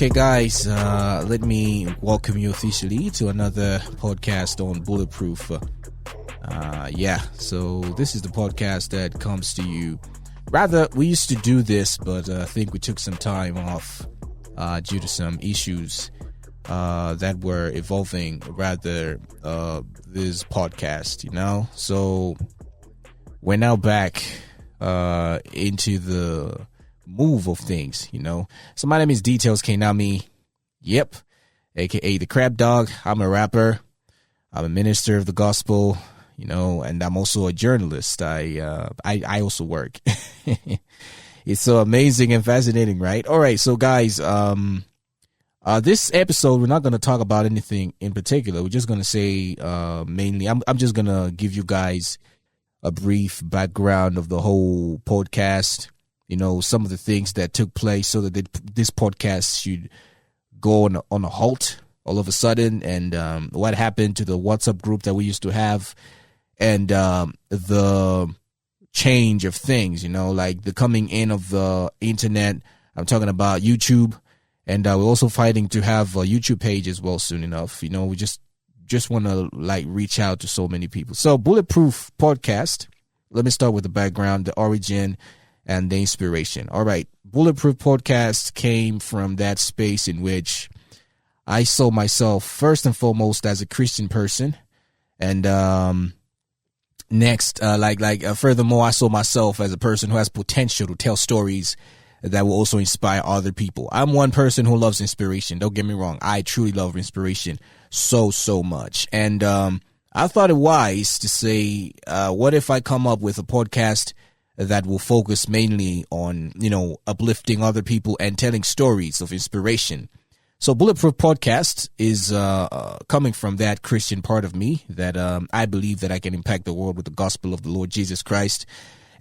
Okay, guys, let me welcome you officially to another podcast on Bulletproof. So this is the podcast that comes to you. Rather, we used to do this, but I think we took some time off due to some issues that were evolving, this podcast, So we're now back into the move of things, So my name is Details Kenami. Yep. AKA the Crab Dog. I'm a rapper. I'm a minister of the gospel, and I'm also a journalist. I also work. It's so amazing and fascinating, right? All right. So guys, this episode, we're not going to talk about anything in particular. We're just going to say, mainly, I'm just going to give you guys a brief background of the whole podcast. Some of the things that took place so that this podcast should go on a halt all of a sudden, and what happened to the WhatsApp group that we used to have, and the change of things, like the coming in of the internet. I'm talking about YouTube, and we're also fighting to have a YouTube page as well soon enough. We just want to reach out to so many people. So Bulletproof podcast, let me start with the background, the origin, and the inspiration. All right. Bulletproof podcast came from that space in which I saw myself first and foremost as a Christian person. And, next, furthermore, I saw myself as a person who has potential to tell stories that will also inspire other people. I'm one person who loves inspiration. Don't get me wrong. I truly love inspiration so much. And, I thought it wise to say, what if I come up with a podcast that will focus mainly on, uplifting other people and telling stories of inspiration. So Bulletproof podcast is coming from that Christian part of me that I believe that I can impact the world with the gospel of the Lord Jesus Christ,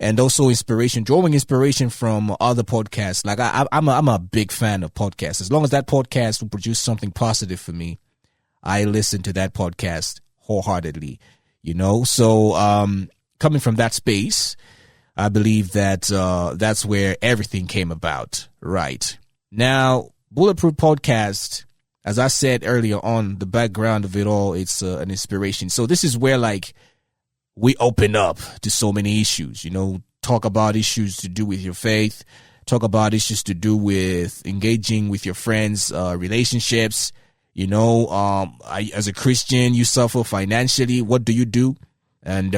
and also inspiration, drawing inspiration from other podcasts. Like I'm a big fan of podcasts. As long as that podcast will produce something positive for me, I listen to that podcast wholeheartedly. So coming from that space, I believe that that's where everything came about. Right. Now, Bulletproof podcast, as I said earlier on, the background of it all, it's an inspiration. So this is where we open up to so many issues, talk about issues to do with your faith, talk about issues to do with engaging with your friends, relationships. As a Christian, you suffer financially. What do you do? And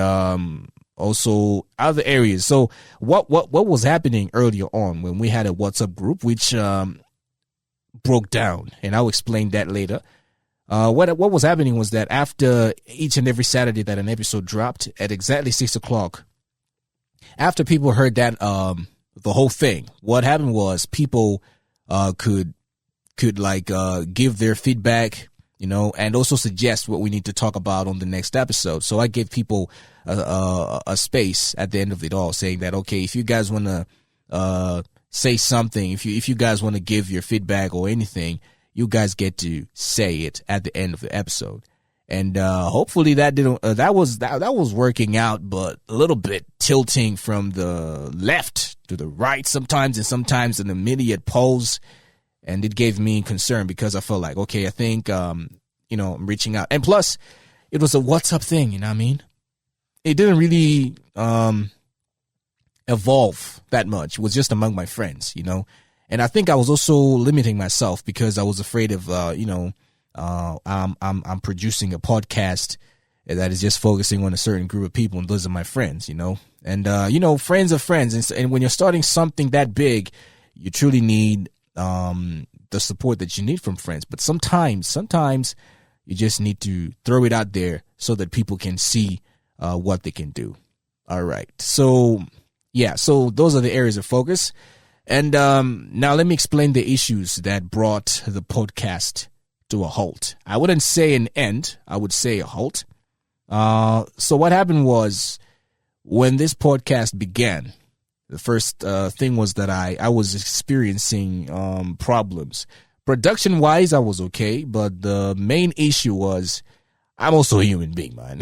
also other areas. So what was happening earlier on when we had a WhatsApp group, which broke down, and I'll explain that later. What was happening was that after each and every Saturday that an episode dropped at exactly 6:00, after people heard that the whole thing, what happened was people could give their feedback, and also suggest what we need to talk about on the next episode. So I gave people a space at the end of it all, saying that, okay, if you guys want to say something, if you guys want to give your feedback or anything, you guys get to say it at the end of the episode. And hopefully that was working out, but a little bit tilting from the left to the right sometimes, and sometimes an immediate pose. And it gave me concern because I felt like, okay, I think, I'm reaching out. And plus, it was a WhatsApp thing, you know what I mean? It didn't really evolve that much. It was just among my friends, And I think I was also limiting myself because I was afraid of, I'm producing a podcast that is just focusing on a certain group of people, and those are my friends, And, friends are friends. And when you're starting something that big, you truly need the support that you need from friends. But sometimes you just need to throw it out there so that people can see what they can do. All right. So those are the areas of focus. And now let me explain the issues that brought the podcast to a halt. I wouldn't say an end. I would say a halt. So what happened was, when this podcast began, the first thing was that I was experiencing problems. Production-wise, I was okay, but the main issue was I'm also a human being, man.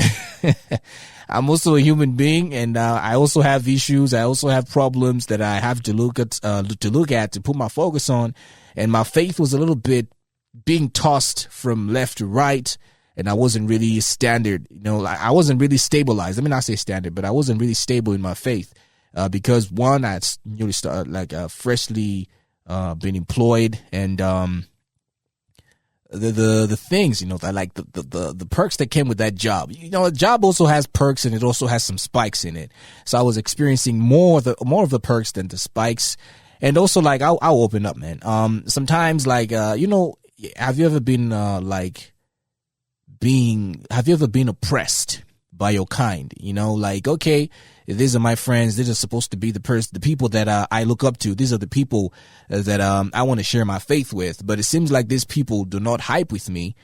I'm also a human being, and I also have issues. I also have problems that I have to look at, to put my focus on. and my faith was a little bit being tossed from left to right, and I wasn't really standard, I wasn't really stabilized. Let me not say standard, but I wasn't really stable in my faith, because one, I had newly started, freshly been employed, and the things, that like the perks that came with that job. A job also has perks, and it also has some spikes in it. So I was experiencing more of the perks than the spikes. And also, like, I'll open up, man. Sometimes, like, have you ever been have you ever been oppressed by your kind? Like, okay, these are my friends. These are supposed to be the people that I look up to. These are the people that I want to share my faith with. But it seems like these people do not hype with me.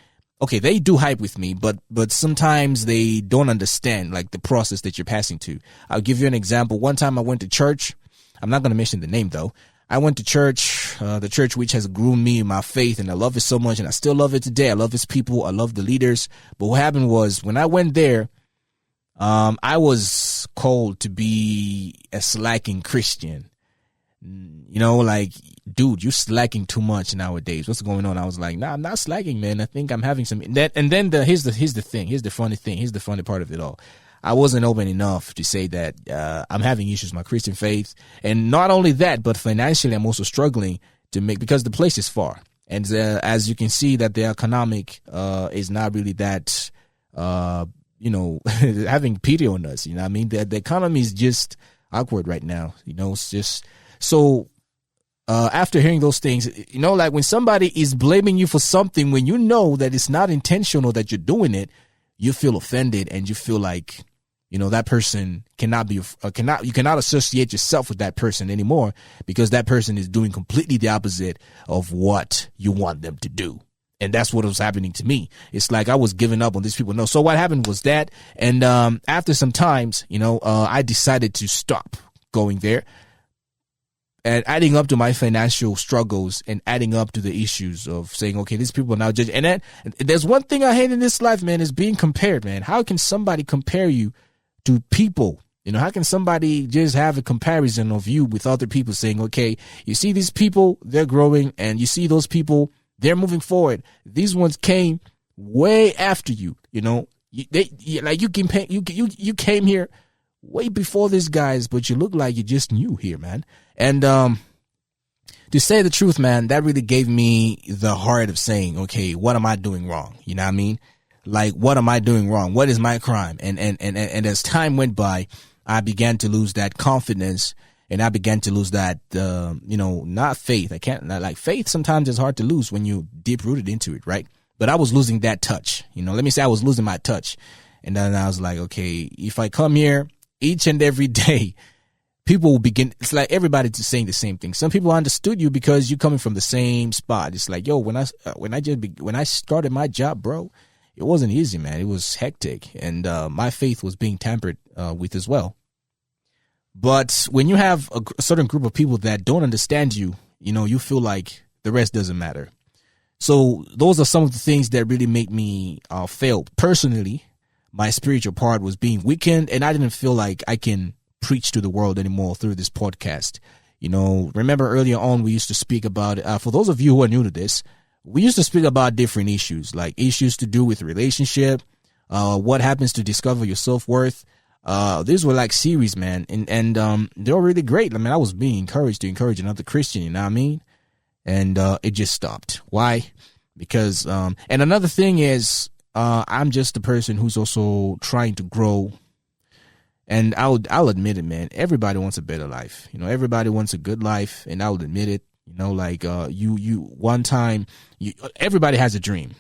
Okay, they do hype with me, but sometimes they don't understand, like, the process that you're passing to. I'll give you an example. One time I went to church. I'm not going to mention the name, though. I went to church, the church which has groomed me in my faith, and I love it so much, and I still love it today. I love its people. I love the leaders. But what happened was, when I went there, I was called to be a slacking Christian. Like, dude, you're slacking too much nowadays. What's going on? I was like, nah, I'm not slacking, man. I think I'm having some. And then here's the thing. Here's the funny thing. Here's the funny part of it all. I wasn't open enough to say that I'm having issues with my Christian faith. And not only that, but financially, I'm also struggling because the place is far. And as you can see, that the economic is not really that, having pity on us. I mean? The economy is just awkward right now. It's just so. After hearing those things, like when somebody is blaming you for something, when you know that it's not intentional that you're doing it, you feel offended, and you feel like, that person you cannot associate yourself with that person anymore, because that person is doing completely the opposite of what you want them to do. And that's what was happening to me. It's like I was giving up on these people. No. So what happened was that, and after some times, I decided to stop going there. And adding up to my financial struggles, and adding up to the issues of saying, okay, these people are now judging. And then there's one thing I hate in this life, man, is being compared, man. How can somebody compare you to people? How can somebody just have a comparison of you with other people, saying, okay, you see these people, they're growing, and you see those people, they're moving forward. These ones came way after you, you came here way before these guys, but you look like you're just new here, man. And to say the truth, man, that really gave me the heart of saying, okay, what am I doing wrong? You know what I mean? Like, what am I doing wrong? What is my crime? And as time went by, I began to lose that confidence, and I began to lose that, not faith. Faith sometimes is hard to lose when you're deep rooted into it, right? But I was losing that touch. Let me say I was losing my touch. And then I was like, okay, if I come here each and every day, people will begin. It's like everybody's just saying the same thing. Some people understood you because you're coming from the same spot. It's like, yo, when I started my job, bro, it wasn't easy, man. It was hectic, and my faith was being tampered with as well. But when you have a certain group of people that don't understand you, you feel like the rest doesn't matter. So those are some of the things that really made me fail. Personally, my spiritual part was being weakened, and I didn't feel like I can preach to the world anymore through this podcast. Remember earlier on, we used to speak about, for those of you who are new to this, we used to speak about different issues, like issues to do with relationship, what happens to discover your self-worth. These were like series, man. And they were really great. I mean, I was being encouraged to encourage another Christian, you know what I mean? And it just stopped. Why? Because, and another thing is, I'm just a person who's also trying to grow. And I'll admit it, man. Everybody wants a better life. Everybody wants a good life, and I'll admit it. One time, everybody has a dream.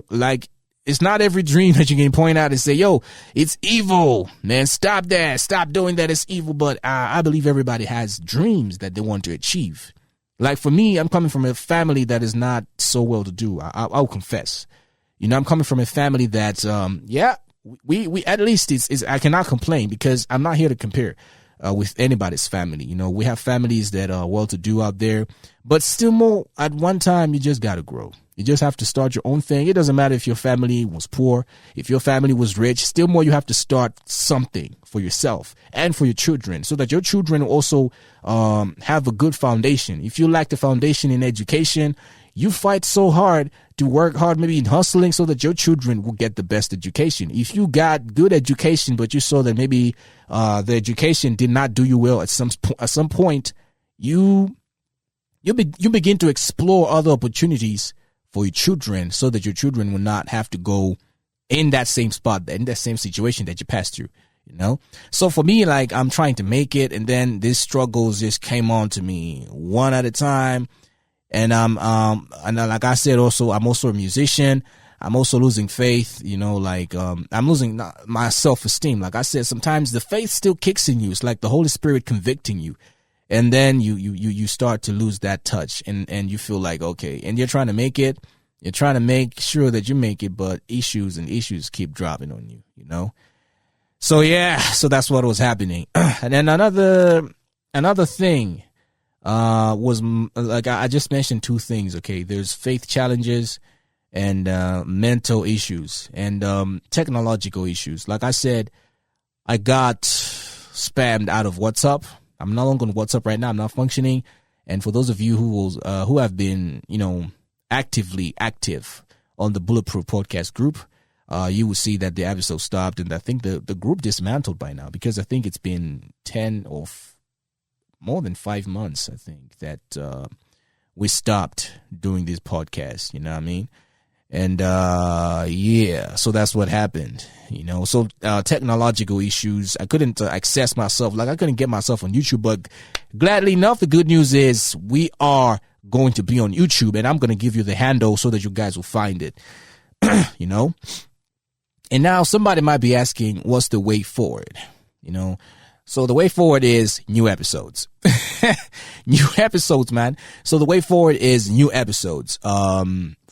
Like, it's not every dream that you can point out and say, yo, it's evil, man. Stop that. Stop doing that. It's evil. But I believe everybody has dreams that they want to achieve. Like, for me, I'm coming from a family that is not so well to do. I'll confess. I'm coming from a family that, we at least I cannot complain, because I'm not here to compare with anybody's family. We have families that are well to do out there, but still more at one time, you just got to grow. You just have to start your own thing. It doesn't matter if your family was poor, if your family was rich, still more you have to start something for yourself and for your children so that your children will also have a good foundation. If you lack the foundation in education, you fight so hard to work hard, maybe in hustling, so that your children will get the best education. If you got good education, but you saw that maybe the education did not do you well at some point, you begin to explore other opportunities for your children so that your children will not have to go in that same spot, in that same situation that you passed through, you know? So for me, like, I'm trying to make it, and then these struggles just came on to me one at a time. And and like I said, also, I'm also a musician. I'm also losing faith, you know, like, I'm losing my self-esteem. Like I said, sometimes the faith still kicks in you. It's like the Holy Spirit convicting you. And then you start to lose that touch, and you feel like, okay, and you're trying to make it. You're trying to make sure that you make it, but issues keep dropping on you, you know? So yeah, so that's what was happening. And then another thing, was like, I just mentioned two things. Okay. There's faith challenges and, mental issues and, technological issues. Like I said, I got spammed out of WhatsApp. I'm no longer on WhatsApp right now. I'm not functioning. And for those of you who have been, you know, actively active on the Bulletproof podcast group, you will see that the episode stopped, and I think the group dismantled by now, because I think it's been 10 or more than 5 months, I think, that we stopped doing this podcast, you know what I mean? And yeah, so that's what happened, you know. So technological issues, I couldn't access myself, like I couldn't get myself on YouTube, but gladly enough, the good news is we are going to be on YouTube, and I'm going to give you the handle so that you guys will find it, you know. And now somebody might be asking, what's the way forward, you know? So the way forward is new episodes. New episodes, man. So the way forward is new episodes.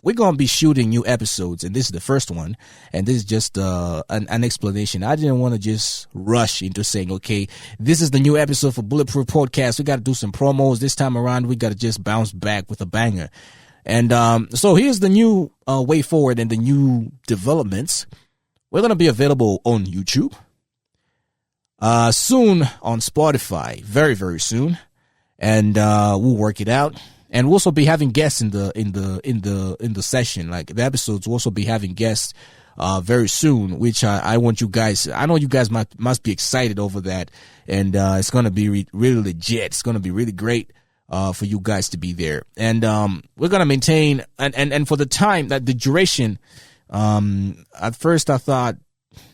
We're going to be shooting new episodes, and this is the first one, and this is just an explanation. I didn't want to just rush into saying, okay, this is the new episode for Bulletproof Podcast. We got to do some promos. This time around, we got to just bounce back with a banger. And so here's the new way forward and the new developments. We're going to be available on YouTube. Soon on Spotify, very, very soon. And, we'll work it out. And we'll also be having guests in the session. Like the episodes will also be having guests, very soon, which I want you guys, I know you guys must be excited over that. And, it's going to be really legit. It's going to be really great, for you guys to be there. And, we're going to maintain, and for the time, that the duration, at first I thought,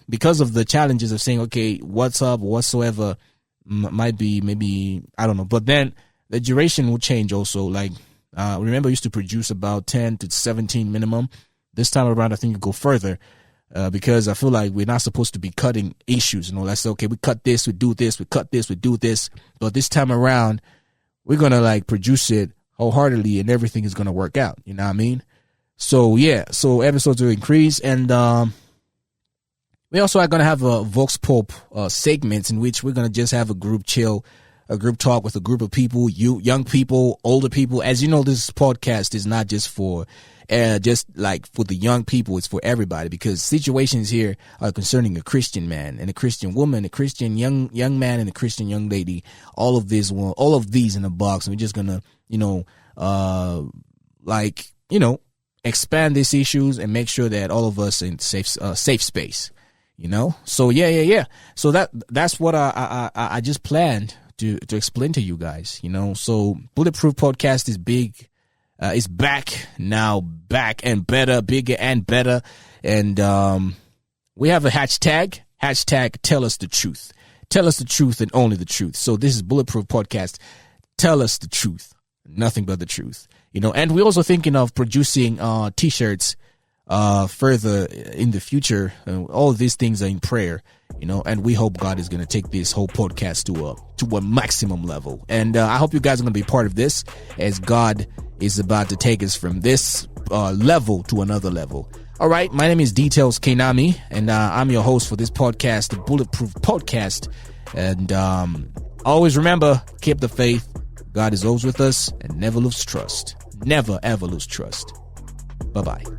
because of the challenges of saying, okay, what's up, whatsoever, might be, maybe, I don't know. But then the duration will change also. Like, remember I used to produce about 10 to 17 minimum. This time around, I think you go further, because I feel like we're not supposed to be cutting issues. You know, let's say, okay, we cut this, we do this, we cut this, we do this. But this time around, we're going to like produce it wholeheartedly, and everything is going to work out. You know what I mean? So yeah, so episodes will increase, and, we also are going to have a Vox Pop segments in which we're going to just have a group chill, a group talk with a group of people, young people, older people. As you know, this podcast is not just for just like for the young people. It's for everybody, because situations here are concerning a Christian man and a Christian woman, a Christian young man and a Christian young lady. All of these in a box. And we're just going to, you know, expand these issues and make sure that all of us in safe space. You know, so yeah. So that's what I just planned to explain to you guys. You know, so Bulletproof Podcast is big, is back and better, bigger and better, and we have a hashtag Tell Us the Truth. Tell us the truth and only the truth. So this is Bulletproof Podcast. Tell us the truth, nothing but the truth. You know, and we're also thinking of producing T-shirts. Further in the future. All of these things are in prayer, you know, and we hope God is going to take this whole podcast to a maximum level. And I hope you guys are going to be part of this, as God is about to take us from this level to another level. All right, my name is Details Kenami, and I'm your host for this podcast, the Bulletproof Podcast. And always remember, keep the faith. God is always with us, and never lose trust. Never ever lose trust. Bye-bye.